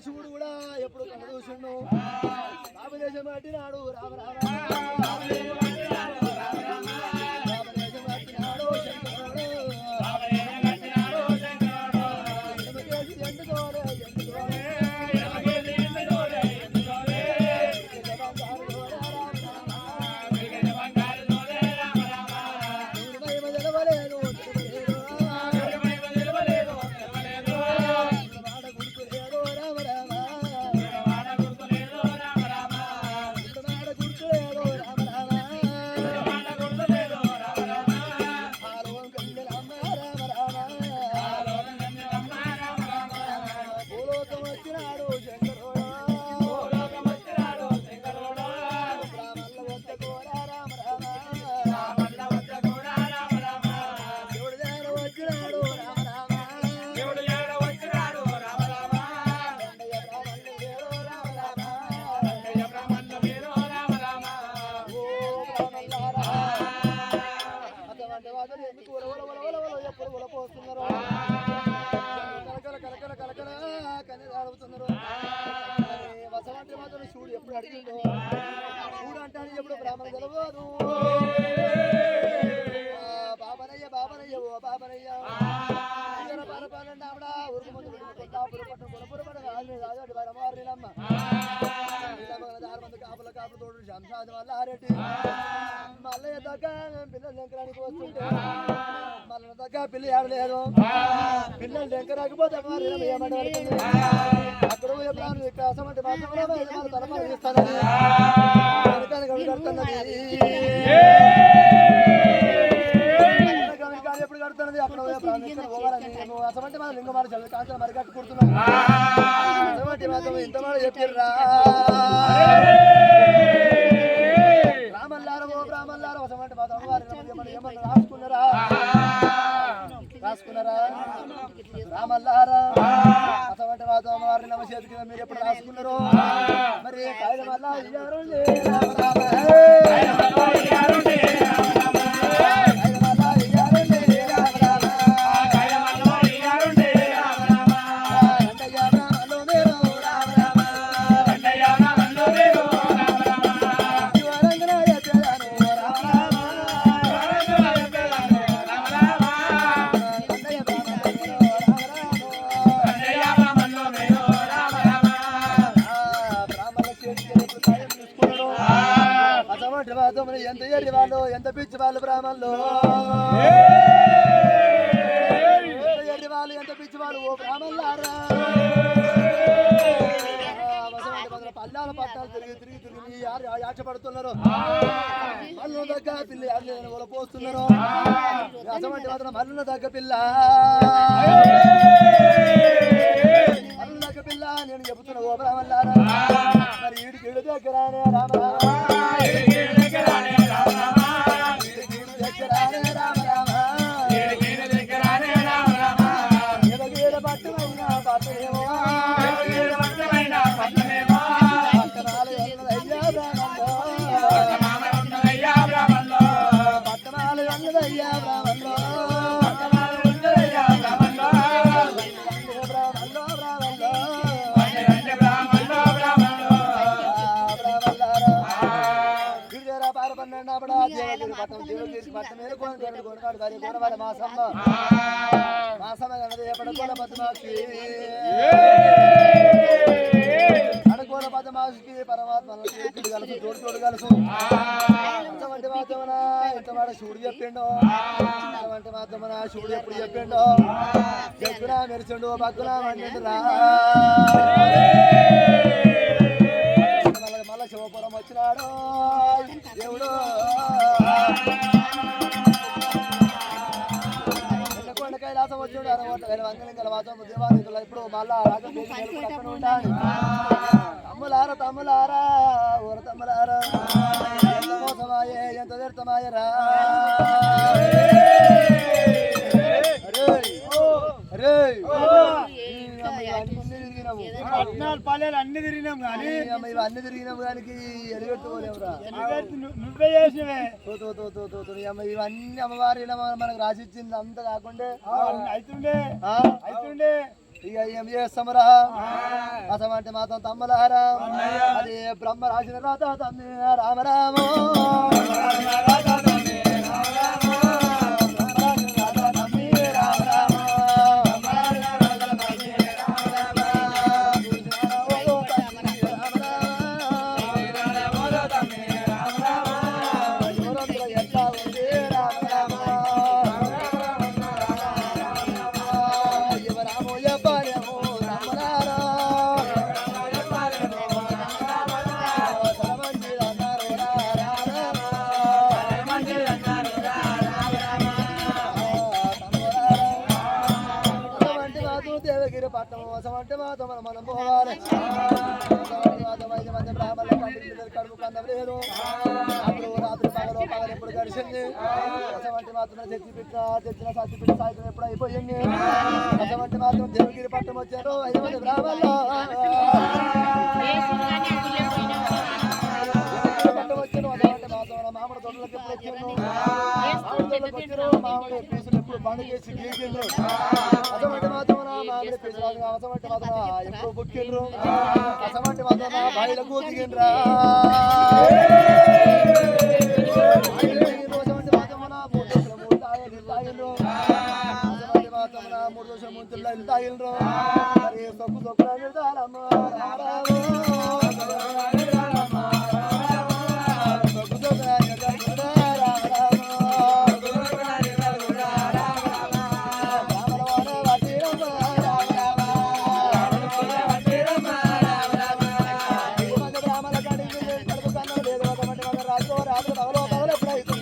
శివుడు కూడా ఎప్పుడు కళ్ళ చూసిండు రామదేశం అడ్డినాడు రామ రామ శివుడు ఎప్పుడు అడిగిండో శివుడు అంటాను ఎప్పుడు బ్రాహ్మణ తెలవదు బాబనయ్య బాబనయ్య ఓ బాబనయ్య పరపాలంటే ఊరికి ముందు రాజాడు వరమారినమ్మ కాపుల కాపులు తోడు శంషాది వల్ల ఆరెడ్డి మల్లయ్య దగ్గర పిల్లలు లెంకరానికి వస్తుంటే మల్లన్న దగ్గర పిల్ల ఆడలేదు పిల్లలు లెంకరాకపోతే ఏమంటే అక్కడ అసమంటే మాత్రం తలపా ఇస్తానని ఎప్పుడు కడుతున్నది అక్కడ పోవాలని అసమంటే మన లింగమాల చదువు కాంచెలు మరి కట్టుకుంటున్నాం అసమంటే మాత్రం ఇంతమంది చెప్పిర్రా బ్రాహ్మణులారా ఓ బ్రాహ్మణులారా అసమంటే మాత్రం ఏమన్నా రాసుకున్నారా రామల్లారా అసమంటే మాత్రం వారిని నమ్మ చేతికి మీరు ఎప్పుడు రాసుకున్నారు మరి కాయల వల్ల ఎంత ఎర్రి వాళ్ళు ఎంత పిచ్చి వాళ్ళు బ్రాహ్మణులు ఎర్రి వాళ్ళు ఎంత పిచ్చి వాళ్ళు ఓ బ్రాహ్మణులారా పల్లాల పట్టాలు తిరిగి ఆశపడుతున్నారు మల్లు దగ్గర పిల్ల పోస్తున్నారు అసమంటే మాత్రం మల్లుల దగ్గర పిల్ల మల్లు దగ్గర పిల్ల నేను చెబుతున్నా ఓ బ్రాహ్మణులారా మరి ఈడికి ఇడు దగ్గరానే పన్నెండబడా దేవగిరి పట్టం దేవగిరి పట్టం మేలుకొని గరుడు కొనకాడు గారి కొనవాడ మాసమ్మ మాసమ్మ గణదే పడకోల పద్మాక్షి అడకోల పద్మాక్షికి పరమాత్మకి పిడి కలుసు తోడు తోడు కలుసు అంతమంటి మాత్రమన ఇంతవాడ శివుడు చెప్పిండు అంతమంటి మాత్రమన శివుడు ఎప్పుడు చెప్పిండు చెప్పునా మెరిచిండు పక్కున మండిండు రా మళ్ళా శివపురం వచ్చినాడు దేవుడు కొండ కైలాసం వచ్చాడు అరవై వంగలింగల వాసం దేవాలయంలో ఇప్పుడు మళ్ళా రాజు ఉండాలి తమ్ములారా తమ్ములారా ఊర తమ్ములారా ఎంత మోసమాయే ఎంత వ్యర్థమాయరా అన్ని తిరిగినాం కానీ అన్ని తిరిగినాం కానీ ఎలుగెట్టుకోలేవురా నువ్వే చేసినవే ఇవన్నీ అమ్మవారి మనకు రాసిచ్చింది అంత కాకుండా అవుతుండే ఇక ఏం చేస్తామరా అసమంటే మాత్రం తమ్మలారా అది బ్రహ్మ రాసిన రాత తమ్మి రామరామో అంటే మాత్రం మనం పోవాలి బ్రాహ్మణ కడుపు కన్నం లేదు అప్పుడు రాత్రి పగలు ఎప్పుడు గడిచింది అసమంటే మాత్రం తెచ్చిన సత్తిపిట్ట సాయంత్రం ఎప్పుడు అయిపోయింది అసమంటే మాత్రం దేవగిరి పట్టం వచ్చారు 5 మంది బ్రాహ్మణులు పట్టం వచ్చారు అసమంటే మాత్రం మామిడి తోటలకు ఎప్పుడు వచ్చారు మామిడి పీసులు ఎప్పుడు పండుగేసి గీకిండ్రు అసమంటే మాత్రం మామిడి పీసులు అసమంటే మాత్రం ఎప్పుడు బుక్కిండ్రు అసమంటే మాత్రం బాయిలకు దిగిండ్రా మూడు దోషం ముంచుల్లో తాగిల్రు సొక్కు సొక్కు రాత్రి పగలో ఎప్పుడైతే